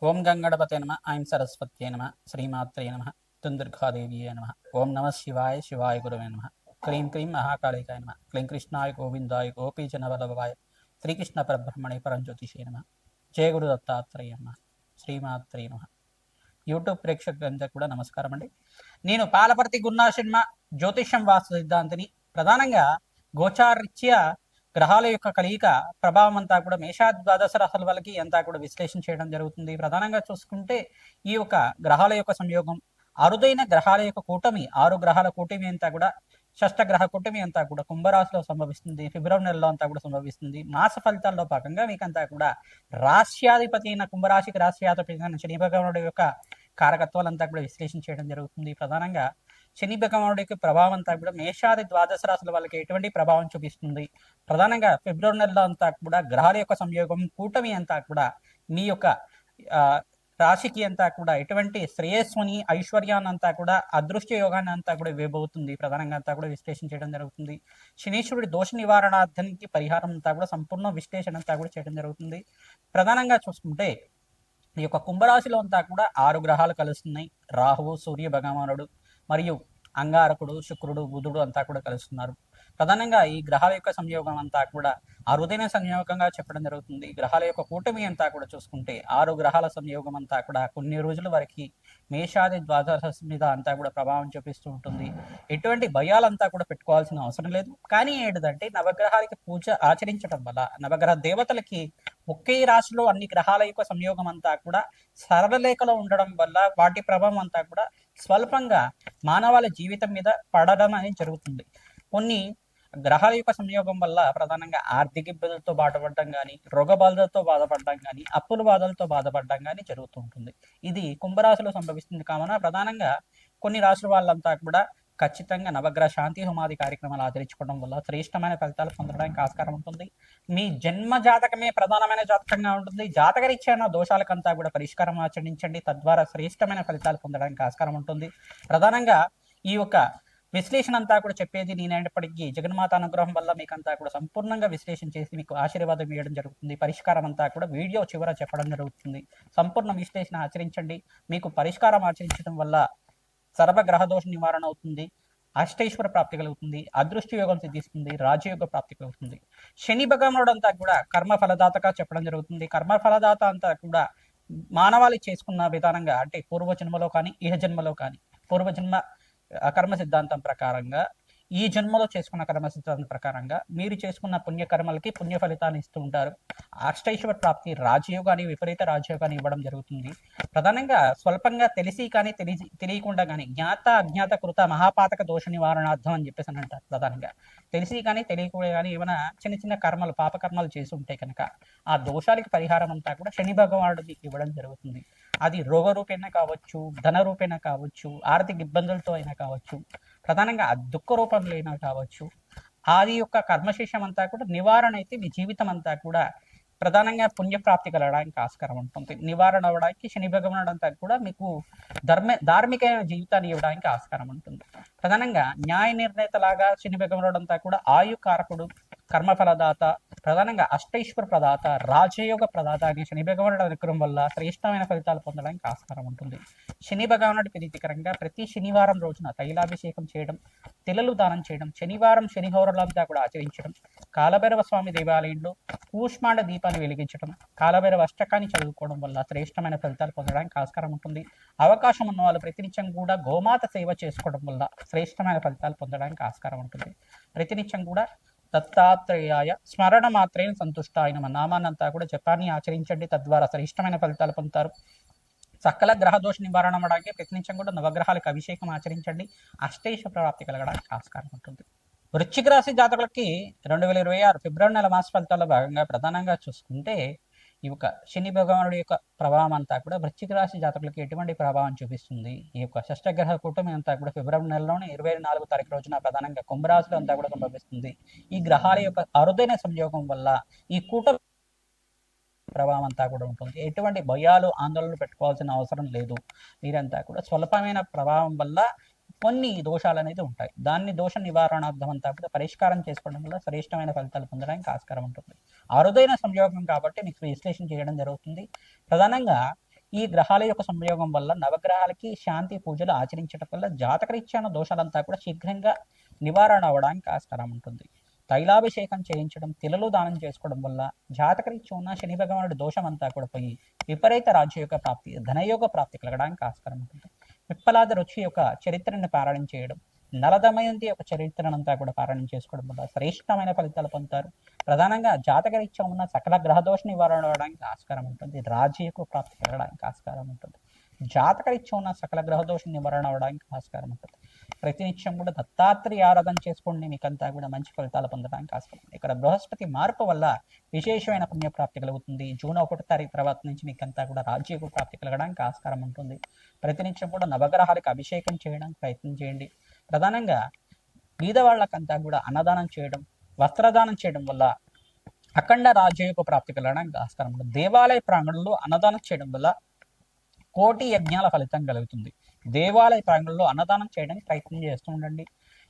ఓం గంగణపతే నమ ఐం సరస్వత్యే నమ శ్రీమాత్రే నమ దుందుర్గాదేవ్యే నమ ఓం నమ శివాయ శివాయ గురవే నమ క్లీం క్లీం మహాకాళికాయ నమ క్లీం కృష్ణాయ గోవిందాయ గోపీజనవల్లభాయ శ్రీకృష్ణ పరబ్రహ్మణే పరంజ్యోతిషే నమ జయ గురు దత్తాత్రేయ నమ శ్రీమాత్రే నమ. యూట్యూబ్ ప్రేక్షకులందరికీ కూడా నమస్కారం అండి. నేను పాలపర్తి గున్నా సినిమా జ్యోతిష్యం వాస్తు సిద్ధాంతిని. ప్రధానంగా గోచారీత్యా గ్రహాల యొక్క కలయిక ప్రభావం అంతా కూడా మేషాద్వాదశ రాశుల వాళ్ళకి అంతా కూడా విశ్లేషణ చేయడం జరుగుతుంది. ప్రధానంగా చూసుకుంటే ఈ యొక్క గ్రహాల యొక్క సంయోగం, అరుదైన గ్రహాల యొక్క కూటమి, 6 గ్రహాల కూటమి అంతా కూడా షష్టగ్రహ కూటమి అంతా కూడా కుంభరాశిలో సంభవిస్తుంది. ఫిబ్రవరి నెలలో అంతా కూడా సంభవిస్తుంది. మాస ఫలితాల్లో భాగంగా మీకంతా కూడా రాశ్యాధిపతి అయిన కుంభరాశికి రాశ్యాధిపతి అయిన శని భగవానుడి యొక్క కారకత్వాలంతా కూడా విశ్లేషణ చేయడం జరుగుతుంది. ప్రధానంగా శని భగవానుడికి ప్రభావం అంతా కూడా మేషాది ద్వాదశ రాశుల వాళ్ళకి ఎటువంటి ప్రభావం చూపిస్తుంది. ప్రధానంగా ఫిబ్రవరి నెలలో అంతా కూడా గ్రహాల యొక్క సంయోగం కూటమి అంతా కూడా మీ యొక్క రాశికి అంతా కూడా ఎటువంటి శ్రేయస్సుని ఐశ్వర్యాన్ని అంతా కూడా అదృష్ట యోగాన్ని అంతా కూడా ఇవ్వబోతుంది. ప్రధానంగా అంతా కూడా విశ్లేషణ చేయడం జరుగుతుంది. శనీశ్వరుడి దోష నివారణార్థానికి పరిహారం అంతా కూడా సంపూర్ణ విశ్లేషణ అంతా కూడా చేయడం జరుగుతుంది. ప్రధానంగా చూసుకుంటే ఈ యొక్క కుంభరాశిలో అంతా కూడా 6 గ్రహాలు కలుస్తున్నాయి. రాహువు, సూర్య భగవానుడు మరియు అంగారకుడు, శుక్రుడు, బుధుడు అంతా కూడా కలుస్తున్నారు. ప్రధానంగా ఈ గ్రహాల యొక్క సంయోగం అంతా కూడా అరుదైన సంయోగంగా చెప్పడం జరుగుతుంది. గ్రహాల యొక్క కూటమి అంతా కూడా చూసుకుంటే 6 గ్రహాల సంయోగం అంతా కూడా కొన్ని రోజుల వరకు మేషాది ద్వాదశ మీద అంతా కూడా ప్రభావం చూపిస్తూ ఉంటుంది. ఎటువంటి భయాలంతా కూడా పెట్టుకోవాల్సిన అవసరం లేదు. కానీ ఏంటిదంటే నవగ్రహాలకి పూజ ఆచరించడం వల్ల, నవగ్రహ దేవతలకి ఒకే రాశిలో అన్ని గ్రహాల యొక్క సంయోగం అంతా కూడా సరళరేఖలో ఉండడం వల్ల వాటి ప్రభావం అంతా కూడా స్వల్పంగా మానవాళి జీవితం మీద పడడం అనేది జరుగుతుంది. కొన్ని గ్రహాల యొక్క సంయోగం వల్ల ప్రధానంగా ఆర్థిక ఇబ్బందులతో బాధపడడం కానీ, రోగ బాధలతో బాధపడడం కానీ, అప్పుల బాధలతో బాధపడడం కానీ జరుగుతూ ఉంటుంది. ఇది కుంభరాశిలో సంభవిస్తుంది. కావున ప్రధానంగా కొన్ని రాశుల వాళ్ళంతా కూడా ఖచ్చితంగా నవగ్రహ శాంతి హోమాది కార్యక్రమాలు ఆచరించుకోవడం వల్ల శ్రేష్టమైన ఫలితాలు పొందడానికి ఆస్కారం ఉంటుంది. మీ జన్మ జాతకమే ప్రధానమైన జాతకంగా ఉంటుంది. జాతకరీత్యా దోషాలకంతా కూడా పరిష్కారం ఆచరించండి. తద్వారా శ్రేష్టమైన ఫలితాలు పొందడానికి ఆస్కారం ఉంటుంది. ప్రధానంగా ఈ యొక్క విశ్లేషణ అంతా కూడా చెప్పేది నేనైనప్పటికీ జగన్మాత అనుగ్రహం వల్ల మీకంతా కూడా సంపూర్ణంగా విశ్లేషణ చేసి మీకు ఆశీర్వాదం ఇవ్వడం జరుగుతుంది. పరిష్కారం అంతా కూడా వీడియో చివర చెప్పడం జరుగుతుంది. సంపూర్ణ విశ్లేషణ ఆచరించండి. మీకు పరిష్కారం ఆచరించడం వల్ల సర్వగ్రహ దోష నివారణ అవుతుంది. అష్టైశ్వర ప్రాప్తి కలుగుతుంది. అదృష్ట యోగం సిద్ధిస్తుంది. రాజయోగ ప్రాప్తి కలుగుతుంది. శని భగవానుడు అంతా కూడా కర్మ ఫలదాతగా చెప్పడం జరుగుతుంది. కర్మ ఫలదాత అంతా కూడా మానవాళి చేసుకున్న విధానంగా అంటే పూర్వజన్మలో కానీ ఇహ జన్మలో కానీ పూర్వజన్మ కర్మ సిద్ధాంతం ప్రకారంగా ఈ జన్మలో చేసుకున్న కర్మ సిద్ధాంతం ప్రకారంగా మీరు చేసుకున్న పుణ్యకర్మలకి పుణ్య ఫలితాన్ని ఇస్తూ ఉంటారు. అష్టైశ్వర ప్రాప్తి, రాజయోగాన్ని, విపరీత రాజయోగాన్ని ఇవ్వడం జరుగుతుంది. ప్రధానంగా స్వల్పంగా తెలిసి కానీ తెలియకుండా కానీ జ్ఞాత అజ్ఞాత కృత మహాపాతక దోష నివారణార్థం అని చెప్పేసి అని అంటారు. ప్రధానంగా తెలిసి కానీ తెలియకుండా కానీ ఏమైనా చిన్న చిన్న కర్మలు పాపకర్మలు చేసి ఉంటే కనుక ఆ దోషాలకి పరిహారం అంతా కూడా శని భగవానుడు మీకు ఇవ్వడం జరుగుతుంది. అది రోగ రూపేణ కావచ్చు, ధన రూపేణ కావచ్చు, ఆర్థిక ఇబ్బందులతో అయినా కావచ్చు, ప్రధానంగా దుఃఖ రూపంలో అయినా కావచ్చు. ఆది యొక్క కర్మశేషం అంతా కూడా నివారణ అయితే మీ జీవితం అంతా కూడా ప్రధానంగా పుణ్యప్రాప్తి కలగడానికి ఆస్కారం ఉంటుంది. నివారణ అవ్వడానికి శని భగవానుడు అంతా కూడా మీకు ధార్మికమైన జీవితాన్ని ఇవ్వడానికి ఆస్కారం ఉంటుంది. ప్రధానంగా న్యాయ నిర్ణేతలాగా శని భగవానుడు అంతా కూడా ఆయుకారకుడు, కర్మఫలదాత, ప్రధానంగా అష్టైశ్వర ప్రదాత, రాజయోగ ప్రదాత అనే శని భగవానుడు అనుగ్రహం వల్ల శ్రేష్టమైన ఫలితాలు పొందడానికి ఆస్కారం ఉంటుంది. శని భగవానుడి ప్రీతికరంగా ప్రతి శనివారం రోజున తైలాభిషేకం చేయడం, తెలలు దానం చేయడం, శనివారం శనిహోరలంతా కూడా ఆచరించడం, కాలభైరవ స్వామి దేవాలయంలో కూష్మాండ దీపాన్ని వెలిగించడం, కాలభైరవ అష్టకాన్ని చదువుకోవడం వల్ల శ్రేష్టమైన ఫలితాలు పొందడానికి ఆస్కారం ఉంటుంది. అవకాశం ఉన్న వాళ్ళు ప్రతినిత్యం కూడా గోమాత సేవ చేసుకోవడం వల్ల శ్రేష్టమైన ఫలితాలు పొందడానికి ఆస్కారం ఉంటుంది. ప్రతినిత్యం కూడా దత్తాత్రేయాయ స్మరణ మాత్రేణ సంతుష్ట అయిన నామాన్నంతా కూడా జపాన్ని ఆచరించండి. తద్వారా శ్రేష్టమైన ఫలితాలు పొందుతారు. సకల గ్రహ దోష నివారణ అవ్వడానికి ప్రతినిత్యం కూడా నవగ్రహాలకు అభిషేకం ఆచరించండి. అష్టైశ్వర ప్రాప్తి కలగడానికి ఆస్కారం ఉంటుంది. వృశ్చిక రాశి జాతకులకి 2026 ఫిబ్రవరి నెల మాస ఫలితాల్లో భాగంగా ప్రధానంగా చూసుకుంటే ఈ యొక్క శని భగవానుడి యొక్క ప్రభావం అంతా కూడా వృశ్చిక రాశి జాతకులకి ఎటువంటి ప్రభావం చూపిస్తుంది. ఈ యొక్క షష్టగ్రహ కూటమి అంతా కూడా ఫిబ్రవరి నెలలోనే 24వ తారీఖు రోజున ప్రధానంగా కుంభరాశిలో అంతా కూడా సంభవిస్తుంది. ఈ గ్రహాల యొక్క అరుదైన సంయోగం వల్ల ఈ కూటమి ప్రభావం అంతా కూడా ఉంటుంది. ఎటువంటి భయాలు ఆందోళనలు పెట్టుకోవాల్సిన అవసరం లేదు. మీరంతా కూడా స్వల్పమైన ప్రభావం వల్ల కొన్ని దోషాలు అనేది ఉంటాయి. దాన్ని దోష నివారణార్థం అంతా కూడా పరిష్కారం చేసుకోవడం వల్ల శ్రేష్టమైన ఫలితాలు పొందడానికి ఆస్కారం ఉంటుంది. అరుదైన సంయోగం కాబట్టి మీకు విశ్లేషణ చేయడం జరుగుతుంది. ప్రధానంగా ఈ గ్రహాల యొక్క సంయోగం వల్ల నవగ్రహాలకి శాంతి పూజలు ఆచరించడం వల్ల జాతకరీత్యాన దోషాలంతా కూడా శీఘ్రంగా నివారణ అవ్వడానికి ఆస్కారం ఉంటుంది. తైలాభిషేకం చేయించడం, తిలలు దానం చేసుకోవడం వల్ల జాతకరీత్యా ఉన్న శని భగవానుడి దోషం అంతా కూడా పోయి విపరీత రాజ్యయోగ ప్రాప్తి, ధనయోగ ప్రాప్తి కలగడానికి ఆస్కారం ఉంటుంది. పిప్పలాద రుచి యొక్క చరిత్రను పారాయణం చేయడం, నలదమయంతి యొక్క చరిత్రనంతా కూడా పారాయణం చేసుకోవడం వల్ల శ్రేష్టమైన ఫలితాలు పొందుతారు. ప్రధానంగా జాతకరీత్యా ఉన్న సకల గ్రహదోష నివారణ అవడానికి ఆస్కారం ఉంటుంది. రాజ్యయోగ ప్రాప్తి కలగడానికి ఆస్కారం ఉంటుంది. జాతకరీత్యా ఉన్న సకల గ్రహదోష నివారణ అవడానికి ఆస్కారం ఉంటుంది. ప్రతినిత్యం కూడా దత్తాత్రేయ ఆరాధన చేసుకోండి, మీకంతా కూడా మంచి ఫలితాలు పొందడానికి ఆస్కారం. ఇక్కడ బృహస్పతి మార్పు వల్ల విశేషమైన పుణ్యప్రాప్తి కలుగుతుంది. జూన్ 1వ తారీఖు తర్వాత నుంచి మీకంతా కూడా రాజ్యయోగ ప్రాప్తి కలగడానికి ఆస్కారం ఉంటుంది. ప్రతినిత్యం కూడా నవగ్రహాలకు అభిషేకం చేయడానికి ప్రయత్నం చేయండి. ప్రధానంగా బీదవాళ్ళకంతా కూడా అన్నదానం చేయడం, వస్త్రదానం చేయడం వల్ల అఖండ రాజ్యయోగ ప్రాప్తి కలగడానికి ఆస్కారం ఉంటుంది. దేవాలయ ప్రాంగణంలో అన్నదానం చేయడం వల్ల కోటి యజ్ఞాల ఫలితం కలుగుతుంది. దేవాలయ ప్రాంగణంలో అన్నదానం చేయడానికి ప్రయత్నం చేస్తూ ఉండండి.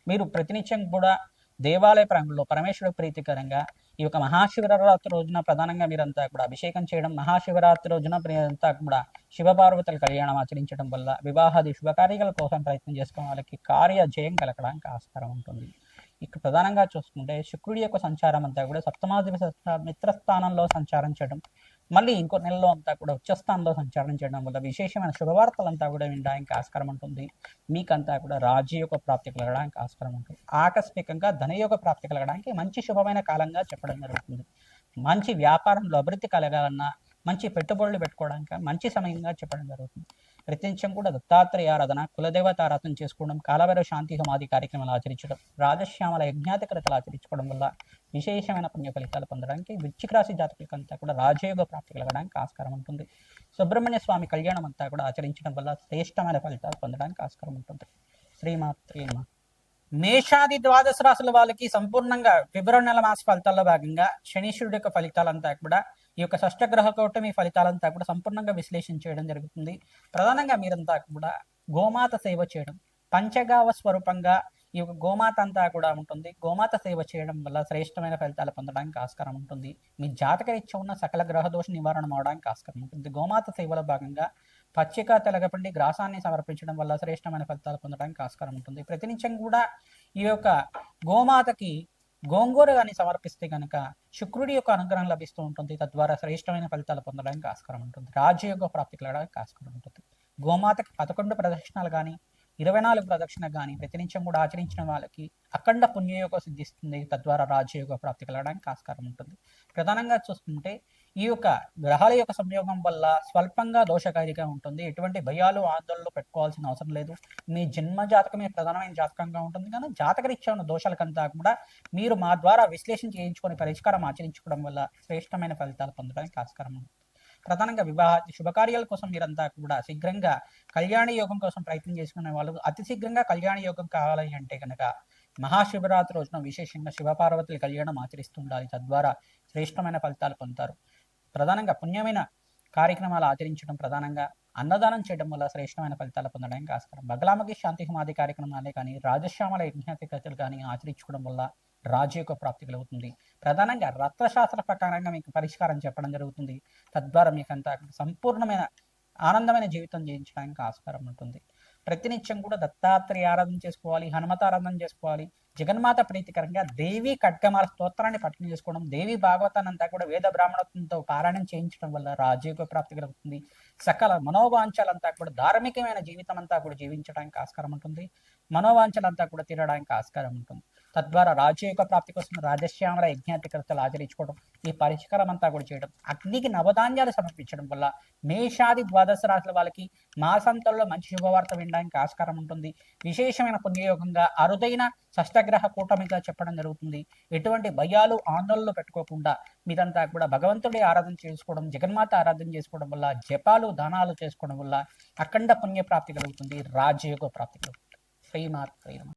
మీరు ప్రతినిత్యం కూడా దేవాలయ ప్రాంగణంలో పరమేశ్వరుడు ప్రీతికరంగా ఈ యొక్క మహాశివరాత్రి రోజున ప్రధానంగా మీరంతా కూడా అభిషేకం చేయడం, మహాశివరాత్రి రోజున మీరంతా కూడా శివపార్వతుల కళ్యాణం ఆచరించడం వల్ల వివాహాది శుభకార్యాల కోసం ప్రయత్నం చేసుకున్న వాళ్ళకి కార్య జయం కలగడానికి ఆస్కారం ఉంటుంది. ఇక్కడ ప్రధానంగా చూసుకుంటే శుక్రుడి యొక్క సంచారం అంతా కూడా సప్తమాధిపతి మిత్రస్థానంలో సంచారం చేయడం, మళ్ళీ ఇంకో నెలలో అంతా కూడా ఉచ్చస్థానంలో సంచారం చేయడం వల్ల విశేషమైన శుభవార్తలంతా కూడా వినడానికి ఆస్కారం ఉంటుంది. మీకంతా కూడా రాజ్యయోగ ప్రాప్తి కలగడానికి ఆస్కారం ఉంటుంది. ఆకస్మికంగా ధనయోగ ప్రాప్తి కలగడానికి మంచి శుభమైన కాలంగా చెప్పడం జరుగుతుంది. మంచి వ్యాపారంలో అభివృద్ధి కలగాలన్నా, మంచి పెట్టుబడులు పెట్టుకోవడానికి మంచి సమయంగా చెప్పడం జరుగుతుంది. ప్రతినిత్యం కూడా దత్తాత్రేయ ఆరాధన, కులదేవత ఆరాధన చేసుకోవడం, కాలభైరవ శాంతి సమాధి కార్యక్రమాలు ఆచరించడం, రాజశ్యామల యజ్ఞాతికరతలు ఆచరించుకోవడం వల్ల విశేషమైన పుణ్య ఫలితాలు పొందడానికి వృశ్చిక రాశి జాతకులకంతా కూడా రాజయోగ ప్రాప్తి కలగడానికి ఆస్కారం ఉంటుంది. సుబ్రహ్మణ్య స్వామి కళ్యాణం అంతా కూడా ఆచరించడం వల్ల శ్రేష్టమైన ఫలితాలు పొందడానికి ఆస్కారం ఉంటుంది. శ్రీమాత్రే నమః. మేషాది ద్వాదశ రాశుల వాళ్ళకి సంపూర్ణంగా ఫిబ్రవరి నెల మాస ఫలితాల్లో భాగంగా శనీశ్వరుడు యొక్క ఫలితాలంతా కూడా ఈ యొక్క షష్టగ్రహ కూటమి ఫలితాలంతా కూడా సంపూర్ణంగా విశ్లేషణ చేయడం జరుగుతుంది. ప్రధానంగా మీరంతా కూడా గోమాత సేవ చేయడం, పంచగావ స్వరూపంగా ఈ యొక్క గోమాత అంతా కూడా ఉంటుంది. గోమాత సేవ చేయడం వల్ల శ్రేష్టమైన ఫలితాలు పొందడానికి ఆస్కారం ఉంటుంది. మీ జాతకరీత్యా ఉన్న సకల గ్రహదోష నివారణ అవడానికి ఆస్కారం ఉంటుంది. గోమాత సేవలో భాగంగా పచ్చిక తెలగపిండి గ్రాసాన్ని సమర్పించడం వల్ల శ్రేష్టమైన ఫలితాలు పొందడానికి ఆస్కారం ఉంటుంది. ప్రతినిత్యం కూడా ఈ యొక్క గోమాతకి గోంగూర కానీ సమర్పిస్తే కనుక శుక్రుడి యొక్క అనుగ్రహం లభిస్తూ ఉంటుంది. తద్వారా శ్రేష్టమైన ఫలితాలు పొందడానికి ఆస్కారం ఉంటుంది. రాజయోగ ప్రాప్తి కలగడానికి ఆస్కారం ఉంటుంది. గోమాతకి 11 ప్రదక్షిణాలు కానీ 24 ప్రదక్షిణలు కానీ ప్రతినిత్యం కూడా ఆచరించిన వాళ్ళకి అఖండ పుణ్యయోగం సిద్ధిస్తుంది. తద్వారా రాజయోగ ప్రాప్తి కలగడానికి ఆస్కారం ఉంటుంది. ప్రధానంగా చూసుకుంటే ఈ యొక్క గ్రహాల యొక్క సంయోగం వల్ల స్వల్పంగా దోషకారిగా ఉంటుంది. ఎటువంటి భయాలు ఆందోళనలు పెట్టుకోవాల్సిన అవసరం లేదు. మీ జన్మ జాతకమే ప్రధానమైన జాతకంగా ఉంటుంది. కానీ జాతకరీత్యా ఉన్న దోషాలకంతా కూడా మీరు మా ద్వారా విశ్లేషణ చేయించుకొని పరిష్కారం ఆచరించుకోవడం వల్ల శ్రేష్టమైన ఫలితాలు పొందడానికి ఆస్కారం ఉంటుంది. ప్రధానంగా వివాహ శుభకార్యాల కోసం మీరంతా కూడా శీఘ్రంగా కళ్యాణ యోగం కోసం ప్రయత్నం చేసుకునే వాళ్ళు అతి శీఘ్రంగా కళ్యాణ యోగం కావాలి అంటే కనుక మహాశివరాత్రి రోజున విశేషంగా శివపార్వతుల కళ్యాణం ఆచరిస్తుండాలి. తద్వారా శ్రేష్టమైన ఫలితాలు పొందుతారు. ప్రధానంగా పుణ్యమైన కార్యక్రమాలు ఆచరించడం, ప్రధానంగా అన్నదానం చేయడం వల్ల శ్రేష్టమైన ఫలితాలు పొందడానికి ఆస్కారం. బగలామకి శాంతి సమాధి కార్యక్రమాలే కానీ రాజశ్యామల యజ్ఞాతికతలు కానీ ఆచరించుకోవడం వల్ల రాజయోగ ప్రాప్తి కలుగుతుంది. ప్రధానంగా రత్నశాస్త్ర ప్రకారంగా మీకు పరిష్కారం చెప్పడం జరుగుతుంది. తద్వారా మీకంతా సంపూర్ణమైన ఆనందమైన జీవితం జీవించడానికి ఆస్కారం ఉంటుంది. ప్రతినిత్యం కూడా దత్తాత్రేయ ఆరాధన చేసుకోవాలి, హనుమత ఆరాధన చేసుకోవాలి. జగన్మాత ప్రీతికరంగా దేవి ఖడ్గమాల స్తోత్రాన్ని పఠనం చేసుకోవడం, దేవి భాగవతాన్ని అంతా కూడా వేద బ్రాహ్మణత్వంతో పారాయణం చేయించడం వల్ల రాజయోగ ప్రాప్తి కలుగుతుంది. సకల మనోవాంఛలంతా కూడా ధార్మికమైన జీవితం అంతా కూడా జీవించడానికి ఆస్కారం ఉంటుంది. మనోవాంఛలంతా కూడా తీరడానికి ఆస్కారం ఉంటుంది. తద్వారా రాజయోగ ప్రాప్తి కోసం రాజశ్యామల యజ్ఞాతికతలు ఆచరించుకోవడం, ఈ పరిష్కారం అంతా కూడా చేయడం, అగ్నికి నవధాన్యాలు సమర్పించడం వల్ల మేషాది ద్వాదశ రాశుల వాళ్ళకి మాసంతంలో మంచి శుభవార్త వినడానికి ఆస్కారం ఉంటుంది. విశేషమైన పుణ్యయోగంగా అరుదైన షష్టగ్రహ కూటమిగా చెప్పడం జరుగుతుంది. ఎటువంటి భయాలు ఆందోళనలు పెట్టుకోకుండా మీరంతా కూడా భగవంతుడి ఆరాధన చేసుకోవడం, జగన్మాత ఆరాధన చేసుకోవడం వల్ల, జపాలు దానాలు చేసుకోవడం వల్ల అఖండ పుణ్య ప్రాప్తి కలుగుతుంది. రాజయోగ ప్రాప్తి కలుగుతుంది. శ్రీమాత్రే నమః.